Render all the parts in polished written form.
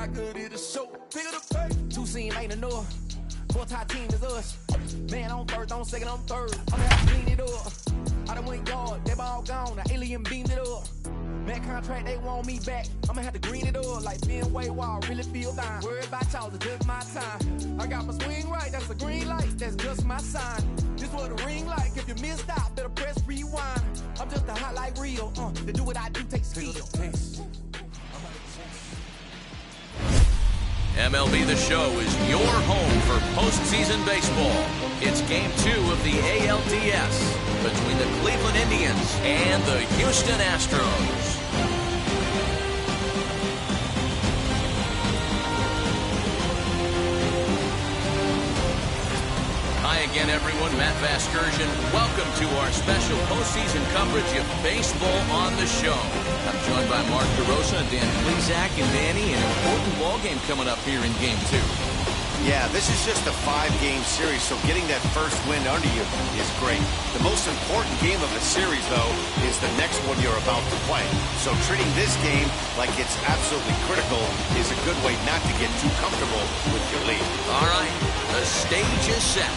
how good it is so. Figure the pay. Two scene ain't enough. Four-tie team is us. Man on first, on second, on third. I'm gonna have to clean it up. I done went yard, they ball gone. The alien beamed it up. Man contract, they want me back. I'ma have to green it up like Ben Way Wall. Really feel fine. Worry about y'all, it's just my time. I got my swing right, that's a green light. That's just my sign. This what a ring like. If you missed out, better press rewind. I'm just a hot like real. To do what I do takes skill. MLB The Show is your home for postseason baseball. It's Game 2 of the ALDS between the Cleveland Indians and the Houston Astros. Hi again, everyone. Matt Vasgersian. Welcome to our special postseason coverage of baseball on the show. I'm joined by Mark DeRosa, Dan Plesac, and Danny. An important ball game coming up here in Game 2. Yeah, this is just a 5-game series, so getting that first win under you is great. The most important game of the series, though, is the next one you're about to play. So treating this game like it's absolutely critical is a good way not to get too comfortable with your lead. All right, the stage is set.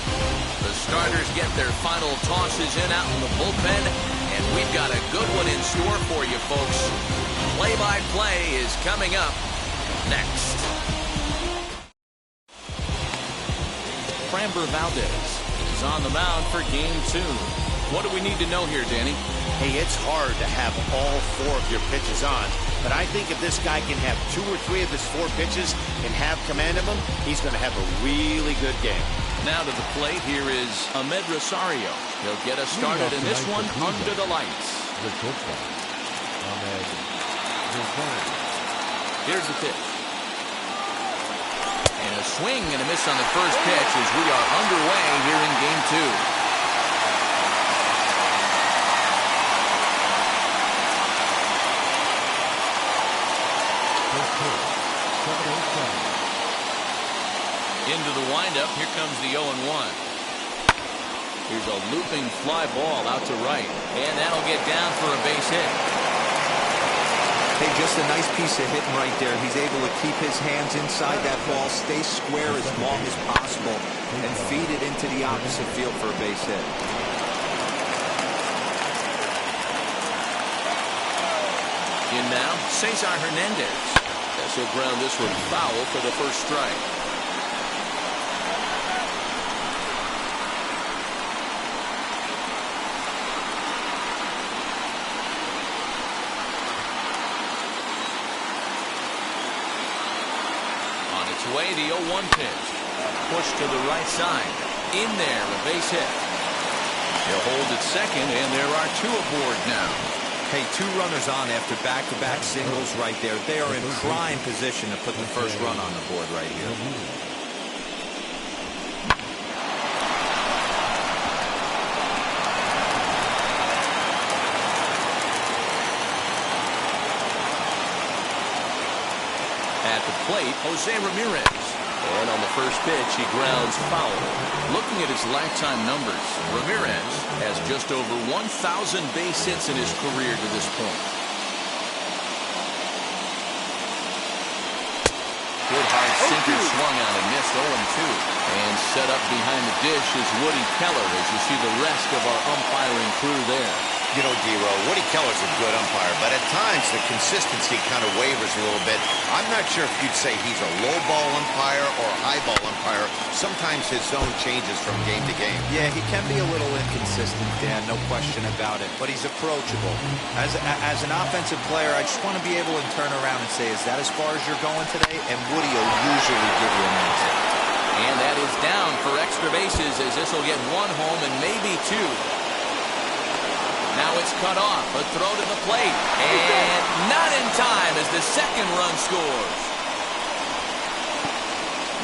The starters get their final tosses in out in the bullpen, and we've got a good one in store for you, folks. Play-by-play is coming up next. Framber Valdez is on the mound for Game 2. What do we need to know here, Danny? Hey, it's hard to have all 4 of your pitches on, but I think if this guy can have 2 or 3 of his 4 pitches and have command of them, he's going to have a really good game. Now to the plate, here is Ahmed Rosario. He'll get us started in this one under the lights. Here's the pitch. And a swing and a miss on the first pitch as we are underway here in Game 2. Into the windup, here comes the 0-1. Here's a looping fly ball out to right, and that'll get down for a base hit. Hey, just a nice piece of hitting right there. He's able to keep his hands inside that ball, stay square as long as possible, and feed it into the opposite field for a base hit. In now, Cesar Hernandez. As he'll ground this one foul for the first strike. Way the 0-1 pitch. Pushed to the right side. In there, a base hit. He'll hold at second, and there are 2 aboard now. Hey, 2 runners on after back-to-back singles right there. They are in prime position to put the first run on the board right here. At the plate, Jose Ramirez. And on the first pitch, he grounds foul. Looking at his lifetime numbers, Ramirez has just over 1,000 base hits in his career to this point. Good hard sinker swung on and missed 0-2. And set up behind the dish is Woody Keller as you see the rest of our umpiring crew there. You know, D-Row, Woody Keller's a good umpire, but at times the consistency kind of wavers a little bit. I'm not sure if you'd say he's a low ball umpire or a high ball umpire. Sometimes his zone changes from game to game. Yeah, he can be a little inconsistent, Dan, no question about it, but he's approachable. As an offensive player, I just want to be able to turn around and say, is that as far as you're going today? And Woody will usually give you an answer. And that is down for extra bases as this will get 1 home and maybe 2. Now it's cut off. A throw to the plate. And not in time as the second run scores.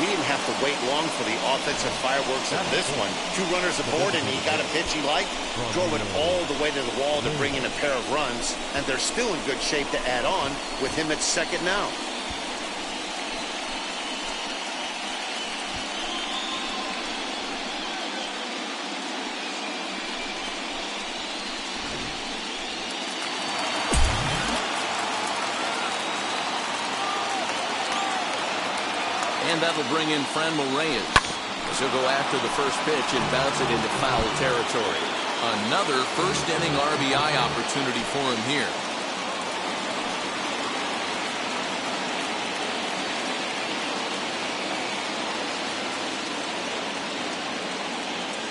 We didn't have to wait long for the offensive fireworks of this one. 2 runners aboard, and he got a pitch he liked. Drove it all the way to the wall to bring in a pair of runs. And they're still in good shape to add on with him at second now. And that'll bring in Franmil Reyes. He'll go after the first pitch and bounce it into foul territory. Another first-inning RBI opportunity for him here.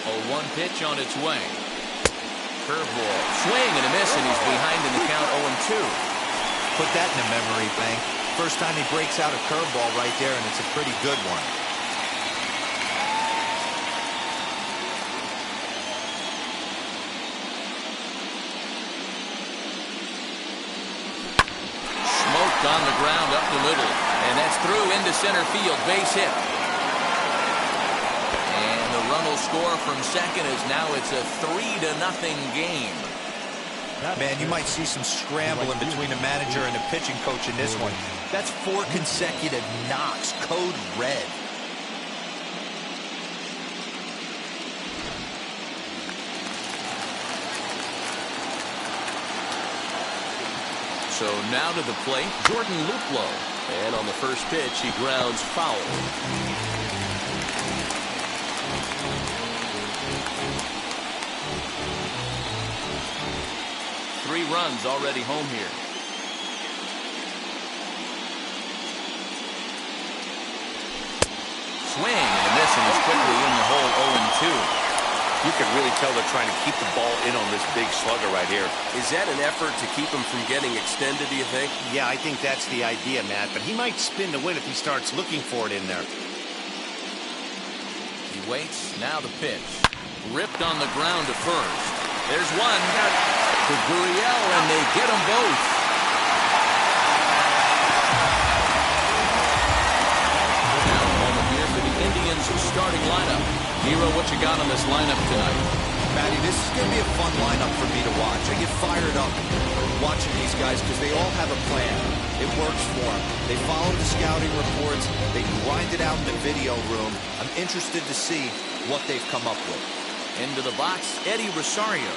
A 1 pitch on its way. Curveball. Swing and a miss, and he's behind in the count 0-2. Put that in the memory bank. First time he breaks out a curveball right there, and it's a pretty good one. Smoked on the ground up the middle, and that's through into center field. Base hit. And the run will score from second as now it's a 3-0 game. Man, you might see some scrambling between the manager and the pitching coach in this one. That's 4 consecutive knocks. Code red. So now to the plate, Jordan Luplow. And on the first pitch, he grounds foul. Three runs already home here. Swing and a miss, and he's quickly in the hole 0-2. You can really tell they're trying to keep the ball in on this big slugger right here. Is that an effort to keep him from getting extended, do you think? Yeah, I think that's the idea, Matt. But he might spin to win if he starts looking for it in there. He waits. Now the pitch. Ripped on the ground to first. There's one. To Gurriel, and they get them both. Now a moment here for the Indians' starting lineup. Nero, what you got on this lineup tonight? Matty, this is going to be a fun lineup for me to watch. I get fired up watching these guys because they all have a plan. It works for them. They follow the scouting reports. They grind it out in the video room. I'm interested to see what they've come up with. Into the box, Eddie Rosario.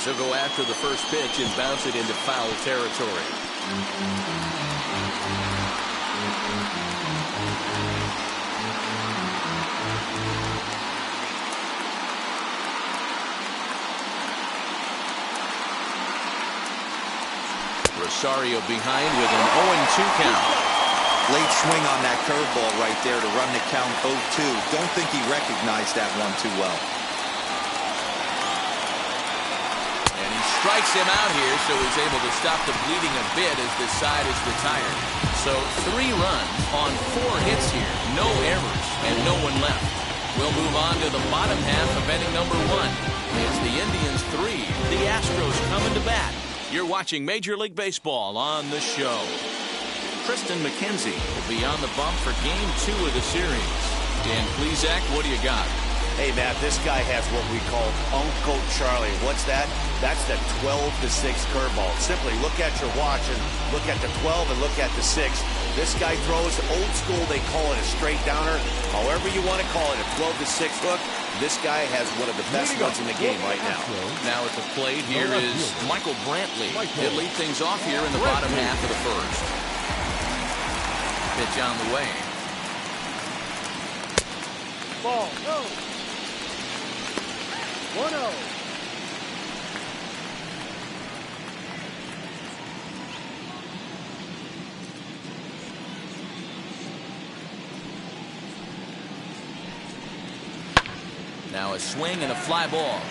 He'll go after the first pitch and bounce it into foul territory. Rosario behind with an 0-2 count. Late swing on that curveball right there to run the count 0-2. Don't think he recognized that one too well. And he strikes him out here, so he's able to stop the bleeding a bit as this side is retired. So 3 runs on 4 hits here. No errors and no one left. We'll move on to the bottom half of inning number 1. It's the Indians 3, the Astros coming to bat. You're watching Major League Baseball on the show. Tristan McKenzie will be on the bump for Game 2 of the series. Dan Plesac, what do you got? Hey, Matt, this guy has what we call Uncle Charlie. What's that? That's the 12-6 curveball. Simply look at your watch and look at the 12 and look at the 6. This guy throws old school. They call it a straight downer. However you want to call it, a 12-6 hook. This guy has one of the best ones in the game right now. Now at the plate here is Michael Brantley. He'll lead things off here in the bottom half of the first. Pitch on the way. Ball, go. 1-0. Now a swing and a fly ball.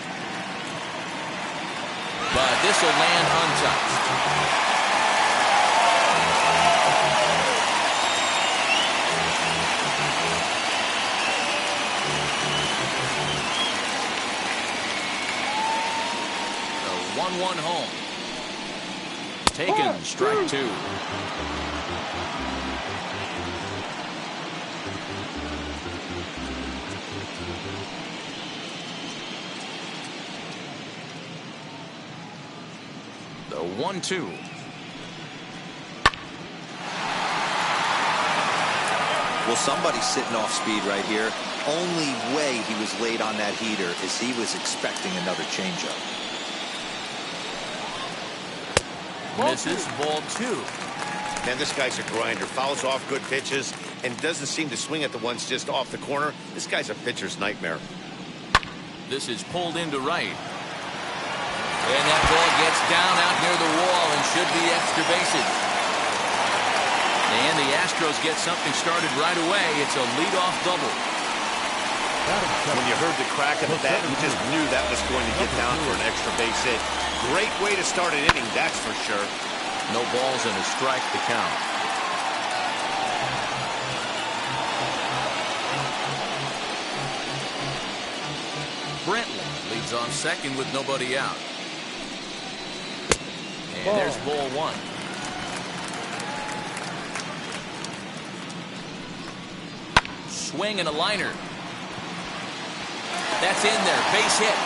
But this will land untouched. The 1-1 home. Taken, strike 2. The 1-2. Well, somebody's sitting off speed right here. Only way he was late on that heater is he was expecting another changeup. Misses, ball 2. Man, this guy's a grinder. Fouls off good pitches and doesn't seem to swing at the ones just off the corner. This guy's a pitcher's nightmare. This is pulled into right. And that ball gets down out near the wall and should be extra bases. And the Astros get something started right away. It's a leadoff double. When you heard the crack of the bat, you just knew that was going to get down for an extra base hit. Great way to start an inning, that's for sure. No balls and a strike to count. Brentley leads on second with nobody out. And there's ball one. Swing and a liner. That's in there. Base hit.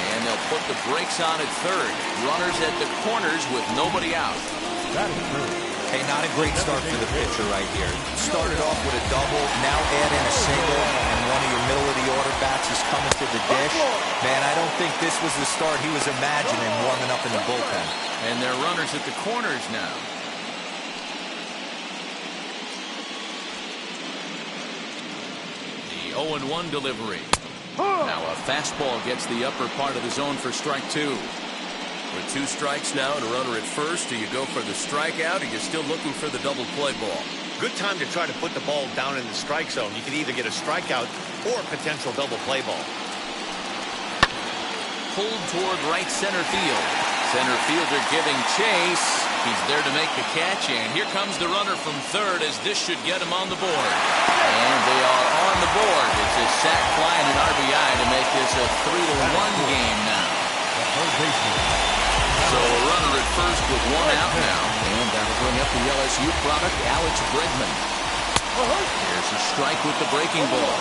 And they'll put the brakes on at third. Runners at the corners with nobody out. Hey, not a great start for the pitcher right here. Started off with a double, now add in a single, and one of your middle of the order bats is coming to the dish. Man, I don't think this was the start he was imagining warming up in the bullpen. And they're runners at the corners now. The 0-1 delivery. Now a fastball gets the upper part of the zone for strike two. With two strikes now and a runner at first, do you go for the strikeout or you're still looking for the double play ball? Good time to try to put the ball down in the strike zone. You can either get a strikeout or a potential double play ball. Pulled toward right center field. Center fielder giving chase. He's there to make the catch, and here comes the runner from third as this should get him on the board. And they are on the board. It's a sac fly and an RBI to make this a 3-1 game now. So a runner at first with one out now. And that'll bring up the LSU product, Alex Bregman. Here's a strike with the breaking ball.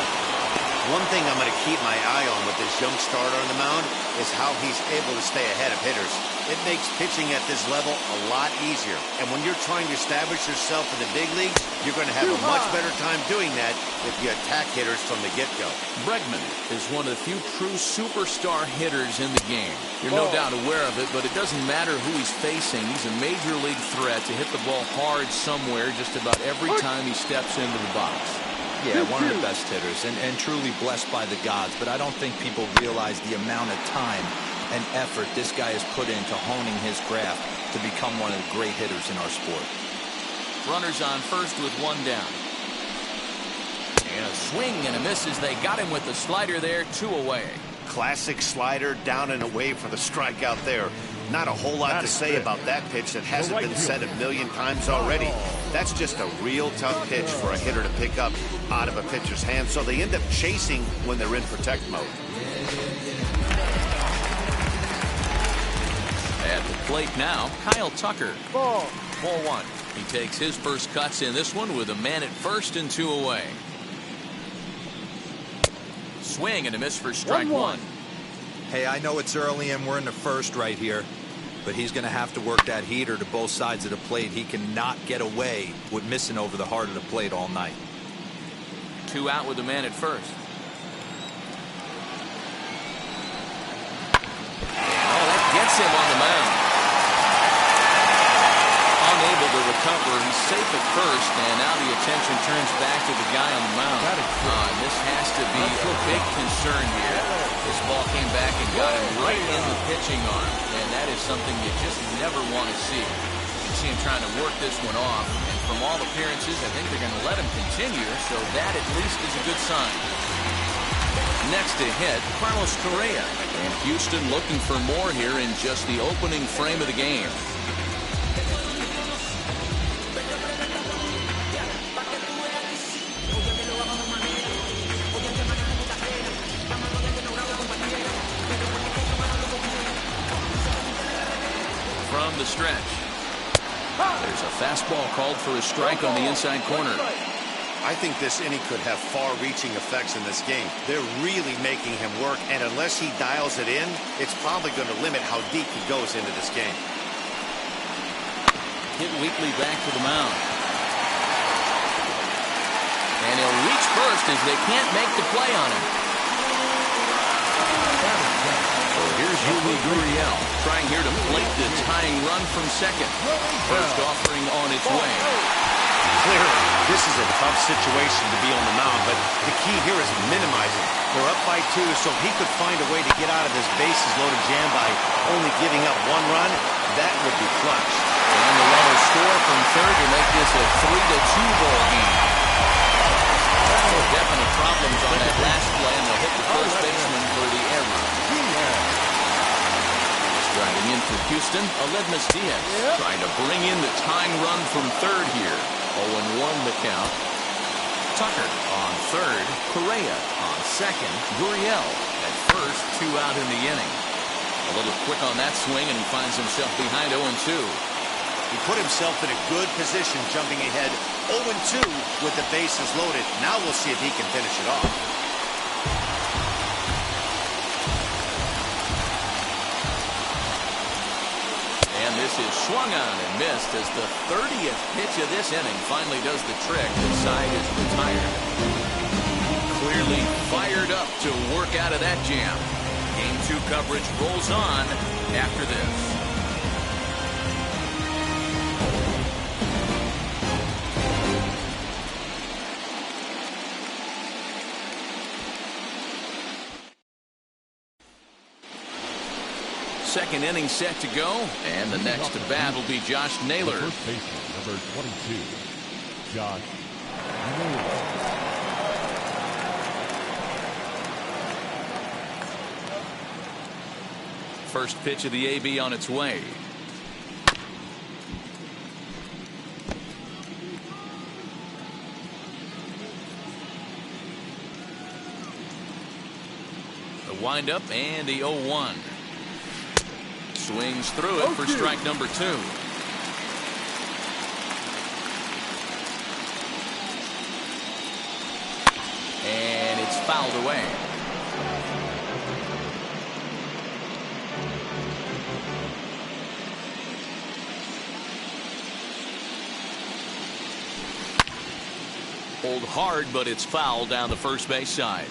One thing I'm going to keep my eye on with this young starter on the mound is how he's able to stay ahead of hitters. It makes pitching at this level a lot easier. And when you're trying to establish yourself in the big leagues, you're going to have a much better time doing that if you attack hitters from the get-go. Bregman is one of the few true superstar hitters in the game. You're no doubt aware of it, but it doesn't matter who he's facing. He's a major league threat to hit the ball hard somewhere just about every time he steps into the box. Yeah, one of the best hitters and truly blessed by the gods, but I don't think people realize the amount of time and effort this guy has put into honing his craft to become one of the great hitters in our sport. Runners on first with one down. And a swing and a miss as they got him with the slider there, 2 away. Classic slider down and away for the strikeout there. Not a whole lot to say about that pitch that hasn't been said a million times already. That's just a real tough pitch for a hitter to pick up out of a pitcher's hand, so they end up chasing when they're in protect mode. At the plate now, Kyle Tucker. Ball 1. He takes his first cuts in this one with a man at first and 2 away. Swing and a miss for strike 1. Hey, I know it's early and we're in the first right here, but he's going to have to work that heater to both sides of the plate. He cannot get away with missing over the heart of the plate all night. 2 out with the man at first. Oh, that gets him on the mound. Unable to recover. He's safe at first, and now the attention turns back to the guy on the mound. This has to be a big concern here. This ball came back and got him right in the pitching arm, and that is something you just never want to see. You see him trying to work this one off, and from all appearances, I think they're going to let him continue, so that at least is a good sign. Next to hit, Carlos Correa, and Houston looking for more here in just the opening frame of the game. From the stretch. There's a fastball called for a strike on the inside corner. I think this inning could have far-reaching effects in this game. They're really making him work, and unless he dials it in, it's probably going to limit how deep he goes into this game. Hit weakly back to the mound. And he'll reach first as they can't make the play on him. Here's Yuli Gurriel trying here to plate the tying run from second. First offering on its way. Clearly, this is a tough situation to be on the mound, but the key here is minimizing. They're up by 2, so if he could find a way to get out of this bases-loaded jam by only giving up 1 run, that would be clutch. And the runner score from third to make this a 3-2 ball game. Definite problems on that last play, and they'll hit the first baseman for the error. Driving in for Houston, Aledmus Diaz trying to bring in the tying run from third here. 0-1 the count. Tucker on third, Correa on second, Gurriel at first, 2 out in the inning. A little quick on that swing, and he finds himself behind 0-2. He put himself in a good position jumping ahead 0-2 with the bases loaded. Now we'll see if he can finish it off. And this is swung on and missed as the 30th pitch of this inning finally does the trick. The side is retired. Clearly fired up to work out of that jam. Game 2 coverage rolls on after this. Second inning set to go, and the next to bat will be Josh Naylor. First baseman, number 22, Josh Naylor. First pitch of the AB on its way. The windup and the 0-1. Swings through it for strike number 2. And it's fouled away. Hold hard, but it's fouled down the first base side.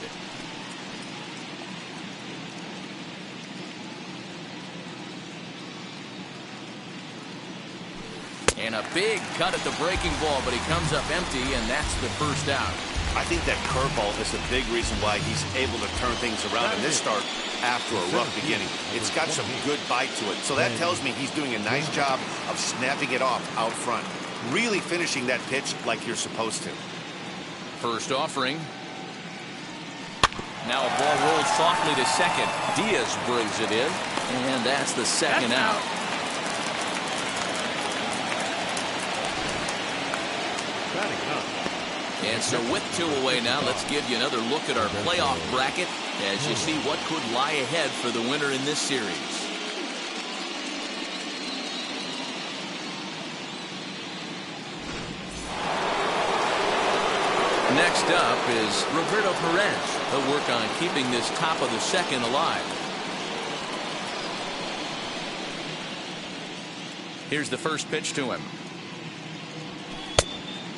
And a big cut at the breaking ball, but he comes up empty, and that's the first out. I think that curveball is a big reason why he's able to turn things around in this start after a rough beginning. It's got some good bite to it, so that tells me he's doing a nice job of snapping it off out front. Really finishing that pitch like you're supposed to. First offering. Now a ball rolls softly to second. Diaz brings it in, and that's the second out. And so with 2 away now, let's give you another look at our playoff bracket as you see what could lie ahead for the winner in this series. Next up is Roberto Perez. He'll work on keeping this top of the second alive. Here's the first pitch to him.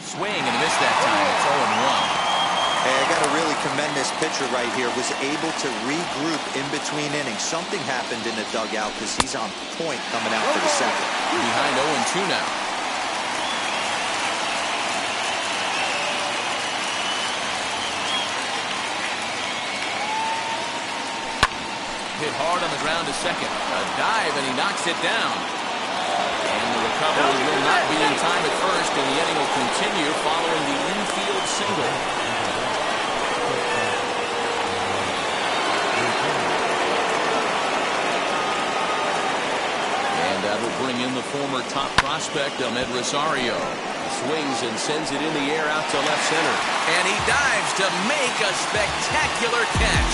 Swing and a miss that time. It's 0-1. Hey, I got to really commend this pitcher right here. Was able to regroup in between innings. Something happened in the dugout because he's on point coming out for the second. Behind 0-2 now. Hit hard on the ground to second. A dive, and he knocks it down. And the recovery will not be in time at first, and the inning will continue following the infield single. And that will bring in the former top prospect, Ahmed Rosario. Swings and sends it in the air out to left center. And he dives to make a spectacular catch.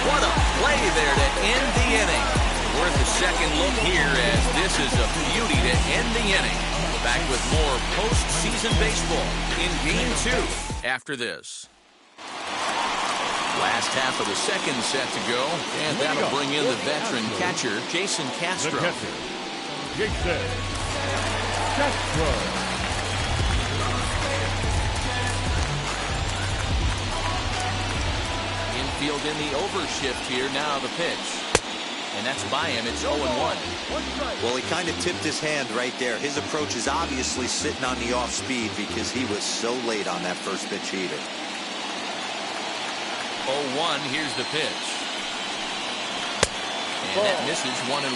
What a play there to end the inning. Worth a second look here as this is a beauty to end the inning. Back with more postseason baseball in Game 2 after this. Last half of the second set to go, and that'll bring in the veteran catcher, Jason Castro. Jason Castro. Infield in the overshift here. Now the pitch. and that's by him. It's 0-1. Well, he kind of tipped his hand right there. His approach is obviously sitting on the off speed because he was so late on that first pitch heater. 0-1, here's the pitch. And that misses 1-1.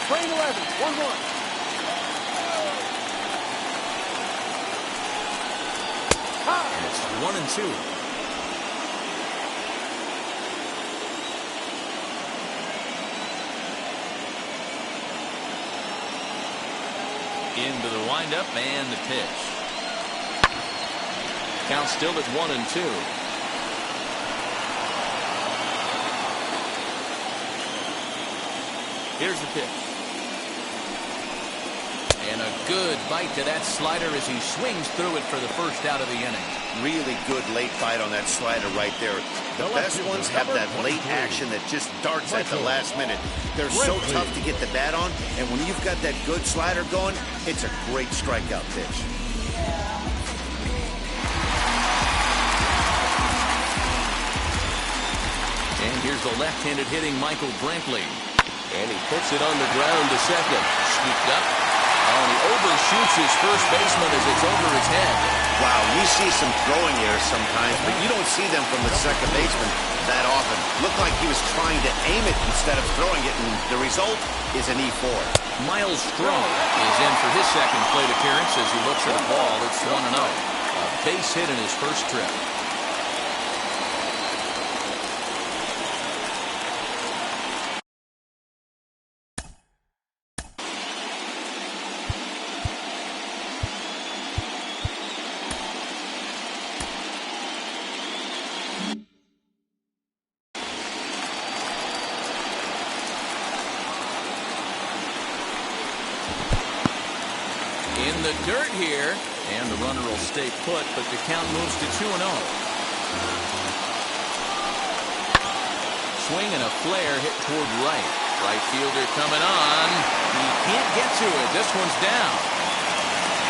Frame 11, 1-1. And it's 1-2. Into the windup and the pitch. Count still at 1-2. Here's the pitch. And a good bite to that slider as he swings through it for the first out of the inning. Really good late bite on that slider right there. The best ones have that late action that just darts at the last minute. They're so tough to get the bat on, and when you've got that good slider going, it's a great strikeout pitch. And here's the left-handed hitting Michael Brantley. And he puts it on the ground to second. Scooped up. Oh, and he overshoots his first baseman as it's over his head. Wow, you see some throwing errors sometimes, but you don't see them from the second baseman that often. Looked like he was trying to aim it instead of throwing it, and the result is an E4. Miles Strong is in for his second plate appearance as he looks at the ball. It's 1-0. A base hit in his first trip. In the dirt here, and the runner will stay put, but the count moves to 2-0. Swing and a flare hit toward right. Right fielder coming on. He can't get to it. This one's down.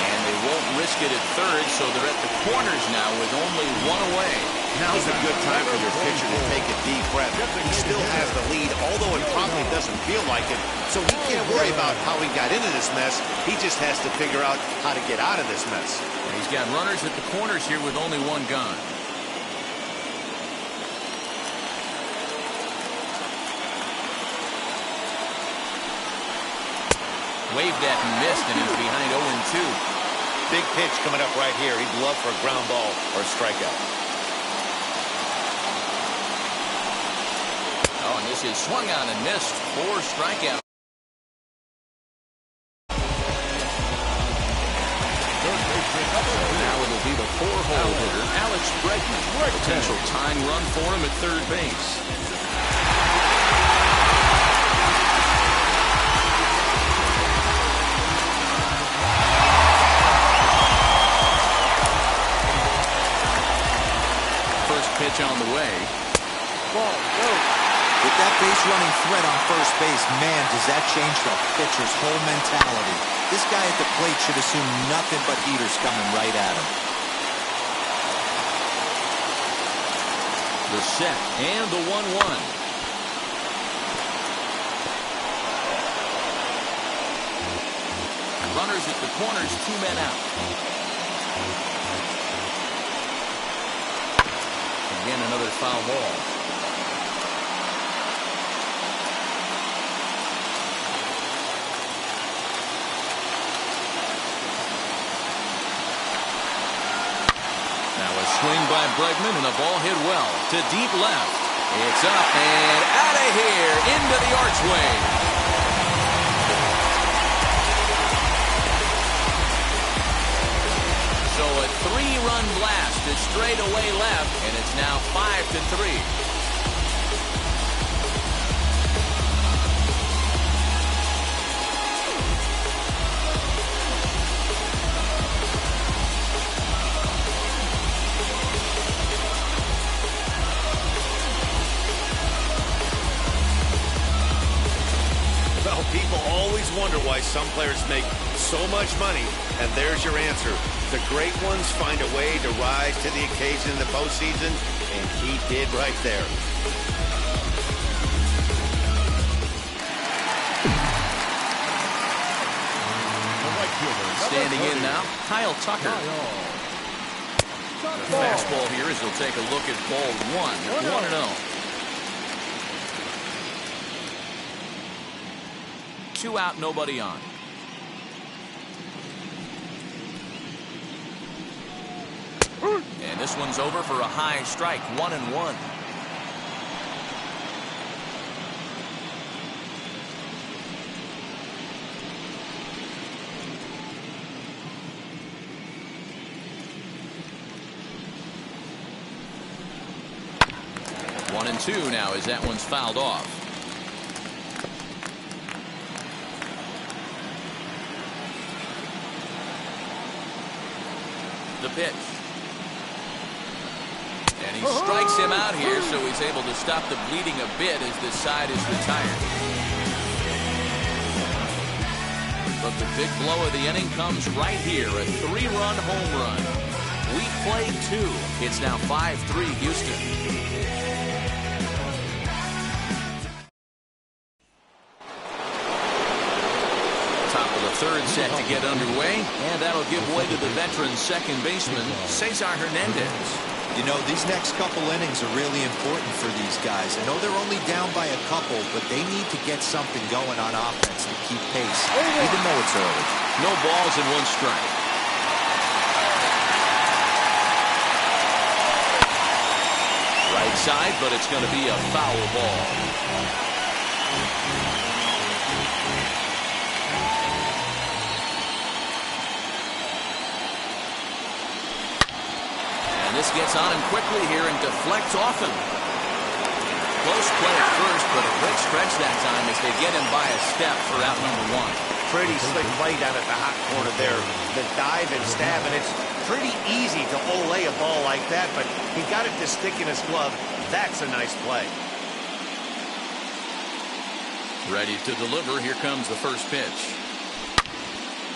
And they won't risk it at third, so they're at the corners now with only one away. Now's a good time for your pitcher to take a deep breath. He still has the lead, although it probably doesn't feel like it. So he can't worry about how he got into this mess. He just has to figure out how to get out of this mess. And he's got runners at the corners here with only one gun. Waved at and missed, and he's behind 0-2. Big pitch coming up right here. He'd love for a ground ball or a strikeout. Oh, and this is swung on and missed for strikeout. Now it'll be the 4-hole hitter, Alex Bregman. Potential tying run for him at third base. First pitch on the way. Ball, go. With that base running threat on first base, man, does that change the pitcher's whole mentality. This guy at the plate should assume nothing but heaters coming right at him. The set and the 1-1. Runners at the corners, 2 men out. Again, another foul ball. Swing by Bregman, and the ball hit well to deep left. It's up and out of here into the archway. So a 3-run blast to straightaway left, and it's now 5-3. People always wonder why some players make so much money, and there's your answer. The great ones find a way to rise to the occasion in the postseason, and he did right there. Standing in now, Kyle Tucker. The fastball here as he'll take a look at ball one. 1-0. 2 out, nobody on. And this one's over for a high strike. 1-1. One and two now as that one's fouled off. The pitch. And he strikes him out here, so he's able to stop the bleeding a bit as this side is retired. But the big blow of the inning comes right here, a 3-run home run. We play 2. It's now 5-3 Houston. Third set to get underway, and that'll give way to the veteran second baseman, Cesar Hernandez. You know, these next couple innings are really important for these guys. I know they're only down by a couple, but they need to get something going on offense to keep pace, even though it's early. No balls and 1 strike. Right side, but it's going to be a foul ball. This gets on him quickly here and deflects off him. Close play at first, but a great stretch that time as they get him by a step for out number 1. Pretty slick play down at the hot corner there. The dive and stab, and it's pretty easy to olay a ball like that, but he got it to stick in his glove. That's a nice play. Ready to deliver. Here comes the first pitch.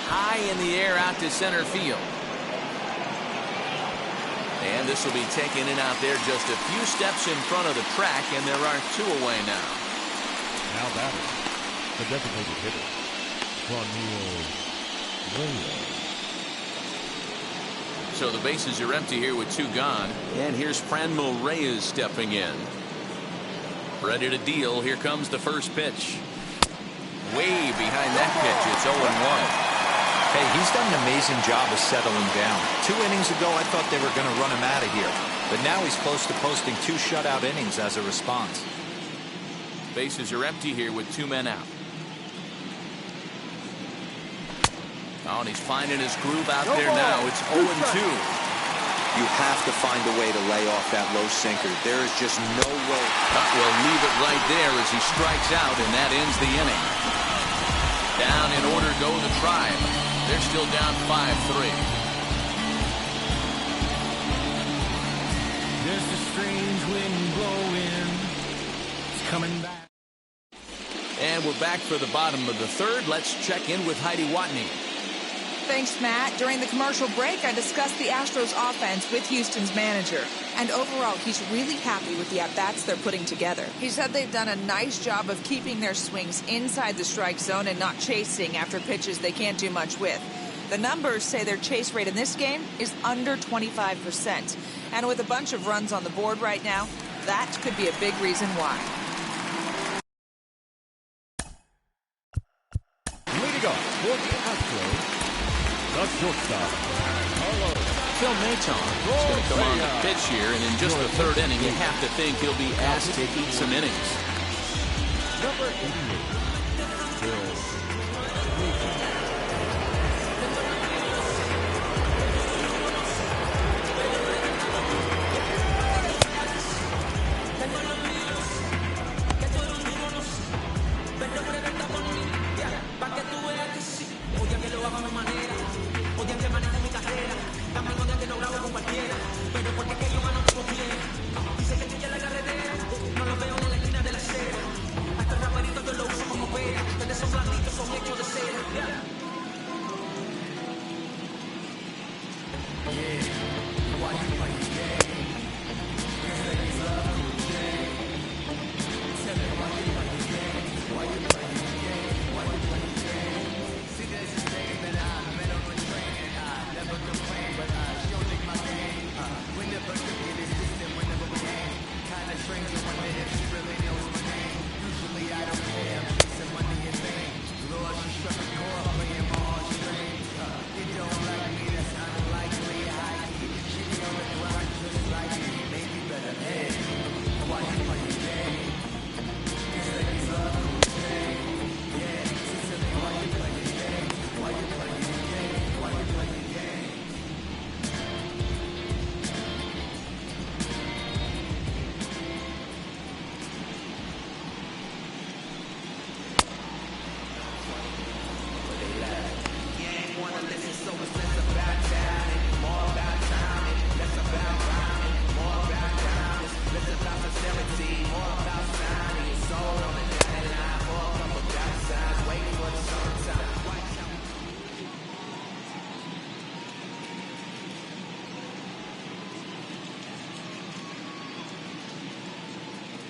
High in the air out to center field. And this will be taken in out there just a few steps in front of the track, and there are 2 away now. Now batting, the designated hitter, Reyes. So the bases are empty here with 2 gone. And here's Franmil Reyes stepping in. Ready to deal. Here comes the first pitch. Way behind that pitch. It's 0-1. Hey, he's done an amazing job of settling down. 2 innings ago, I thought they were going to run him out of here. But now he's close to posting 2 shutout innings as a response. Bases are empty here with 2 men out. Oh, and he's finding his groove out there now. It's 0-2. You have to find a way to lay off that low sinker. There is just no way. We'll leave it right there as he strikes out, and that ends the inning. Down in order go the Tribe. They're still down 5-3. There's a strange wind blowing. It's coming back. And we're back for the bottom of the third. Let's check in with Heidi Watney. Thanks, Matt. During the commercial break, I discussed the Astros offense with Houston's manager. And overall, he's really happy with the at-bats they're putting together. He said they've done a nice job of keeping their swings inside the strike zone and not chasing after pitches they can't do much with. The numbers say their chase rate in this game is under 25%. And with a bunch of runs on the board right now, that could be a big reason why. Leading up for the Astros, the shortstop, Phil Maton is going to come on the pitch here, and in just the third inning, you have to think he'll be asked to eat some innings. number 88, Phil Maton.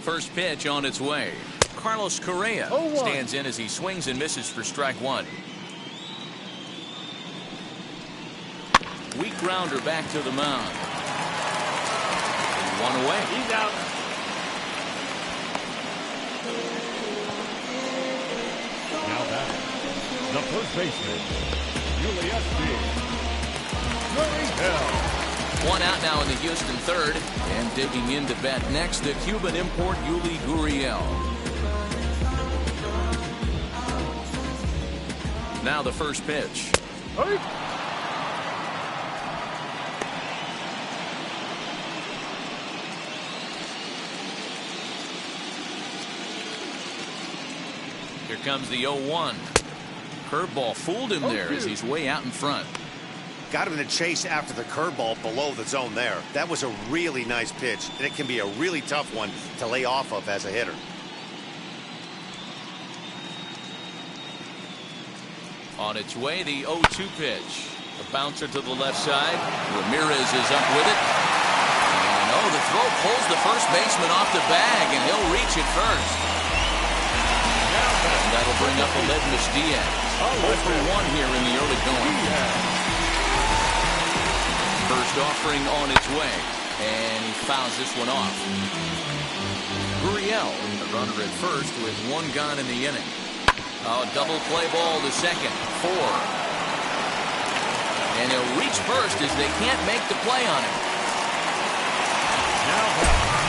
First pitch on its way. Carlos Correa stands in as he swings and misses for strike one. Weak grounder back to the mound. And one away. He's out. Now batting, the first baseman, Gurriel. One out now in the Houston third. And digging in to bat next, the Cuban import Yuli Gurriel. Now the first pitch. Here comes the 0-1. Curveball fooled him there as he's way out in front. Got him to chase after the curveball below the zone there. That was a really nice pitch, and it can be a really tough one to lay off of as a hitter. On its way, the 0-2 pitch. A bouncer to the left side. Ramirez is up with it. And the throw pulls the first baseman off the bag, and he'll reach it first. And that'll bring up Aledmys Diaz. 0-for-1 here in the early going. First offering on its way, and he fouls this one off. Gurriel, the runner at first with one gone in the inning. Double play ball to second. 4. And he'll reach first as they can't make the play on him.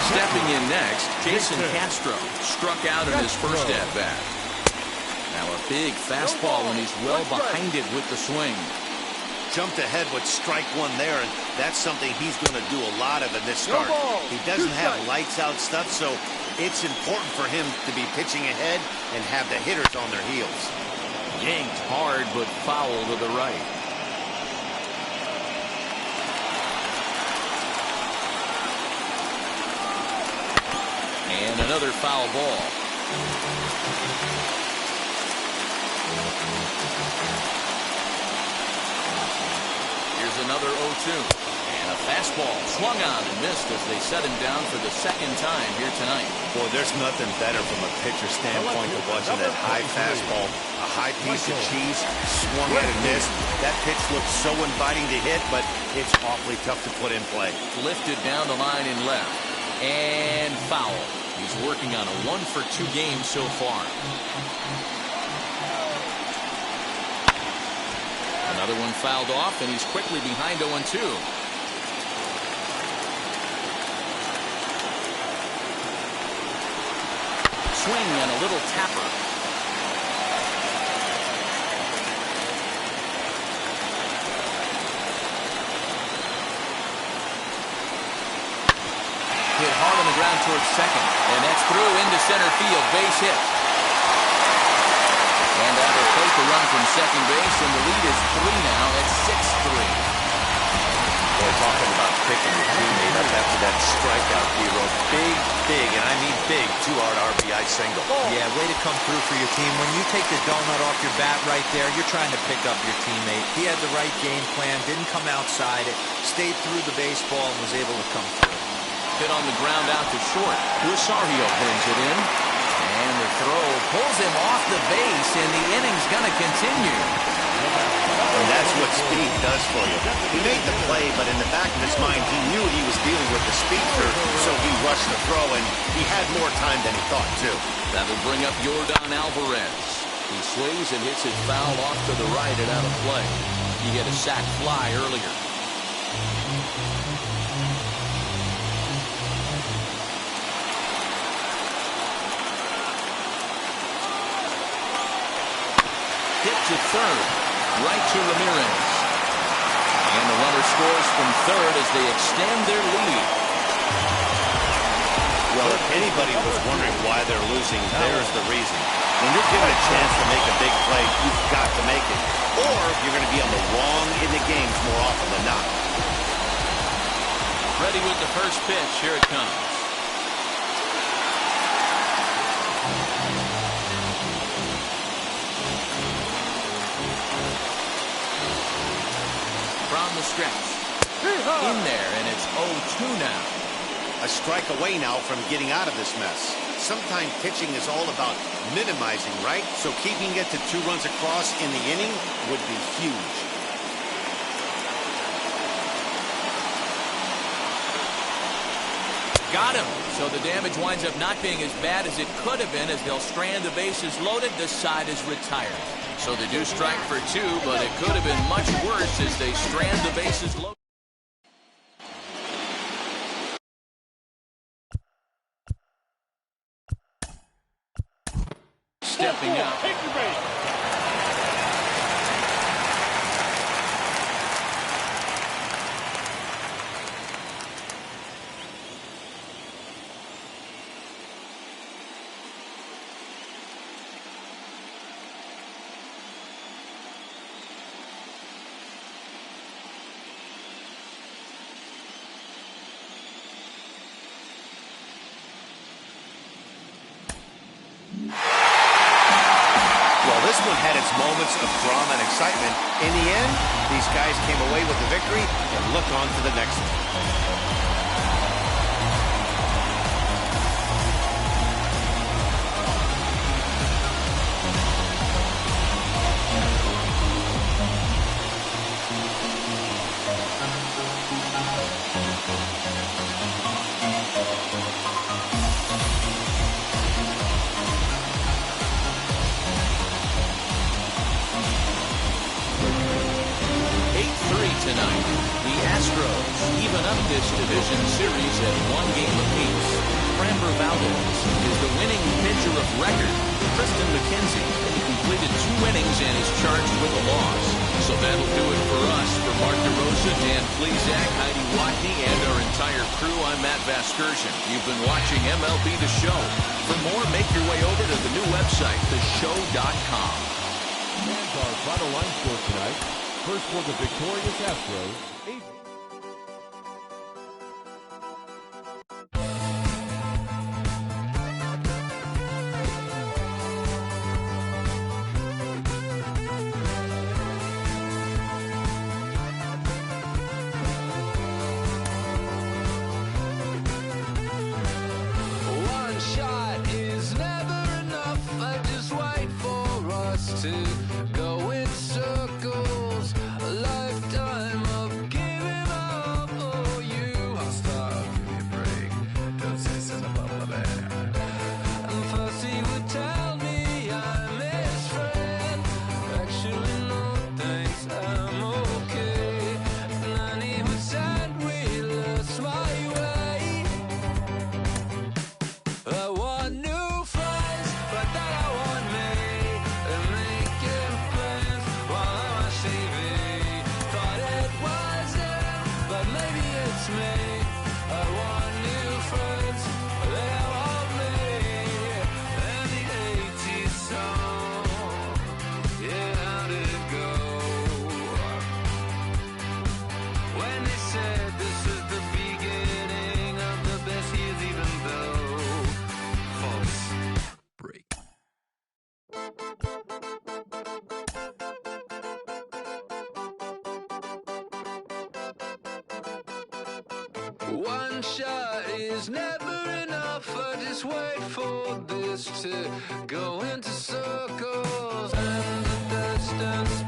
Stepping in next, Jason Castro struck out in his first at-bat. Now a big fastball, and he's well behind it with the swing. Jumped ahead with strike one there, and that's something he's going to do a lot of in this start. He doesn't have lights out stuff, so it's important for him to be pitching ahead and have the hitters on their heels. Yanked hard, but foul to the right. And another foul ball. Here's another 0-2. And a fastball swung on and missed as they set him down for the second time here tonight. Boy, there's nothing better from a pitcher standpoint than watching that high fastball. A high piece of cheese, swung at and missed. That pitch looked so inviting to hit, but it's awfully tough to put in play. Lifted down the line and left. And foul. He's working on a 1-for-2 game so far. Another one fouled off, and he's quickly behind 0-2. Swing and a little tapper. Hit hard on the ground towards second, and that's through into center field. Base hit. And that'll take the run from second base, and the lead is 3 now at 6-3. Boy, talking about picking your teammate up after that strikeout, hero. Big, and I mean big, 2-hard RBI single. Yeah, way to come through for your team. When you take the donut off your bat right there, you're trying to pick up your teammate. He had the right game plan, didn't come outside it, stayed through the baseball, and was able to come through. Hit on the ground out to short. Rosario brings it in. And the throw pulls him off the base, and the inning's going to continue. And that's what speed does for you. He made the play, but in the back of his mind, he knew he was dealing with the speedster, so he rushed the throw, and he had more time than he thought, too. That'll bring up Yordan Alvarez. He swings and hits it foul off to the right and out of play. He hit a sac fly earlier. Hit to third, right to Ramirez. And the runner scores from third as they extend their lead. Well, if anybody was wondering why they're losing, there's the reason. When you're given a chance to make a big play, you've got to make it. Or you're going to be on the wrong in the games more often than not. Ready with the first pitch. Here it comes. From the stretch. In there, and it's 0-2 now. a strike away now from getting out of this mess. Sometimes pitching is all about minimizing, right? So keeping it to 2 runs across in the inning would be huge. Got him. So the damage winds up not being as bad as it could have been, as they'll strand the bases loaded. This side is retired. So they do strike for 2, but it could have been much worse as they strand the bases loaded. Stepping out. This one had its moments of drama and excitement. In the end, these guys came away with the victory and look on to the next one. Tonight, the Astros even up this division series at 1 game apiece. Framber Valdez is the winning pitcher of record. Tristan McKenzie completed 2 innings and is charged with a loss. So that'll do it for us. For Mark DeRosa, Dan Plesac, Heidi Watney, and our entire crew, I'm Matt Vasgersian. You've been watching MLB The Show. For more, make your way over to the new website, theshow.com. And our final line score tonight. First for the victorious Astros, 8. One shot is never enough. I just wait for us to go in circles. A lifetime of giving up. Oh, you hostile, give me a break. Don't say something about my bad. And first he would tell me I'm his friend. Actually, no thanks, I'm okay. And then he would send me lost my way. I want new friends, but then I want me. And making plans while I'm on TV. Thought it was him, but maybe it's me. I want new friends, they want me. And the 80s song, yeah, how'd it go? When they said this is the beginning of the best years, even though false break. One shot is never enough. I just wait for this to go into circles and the distance.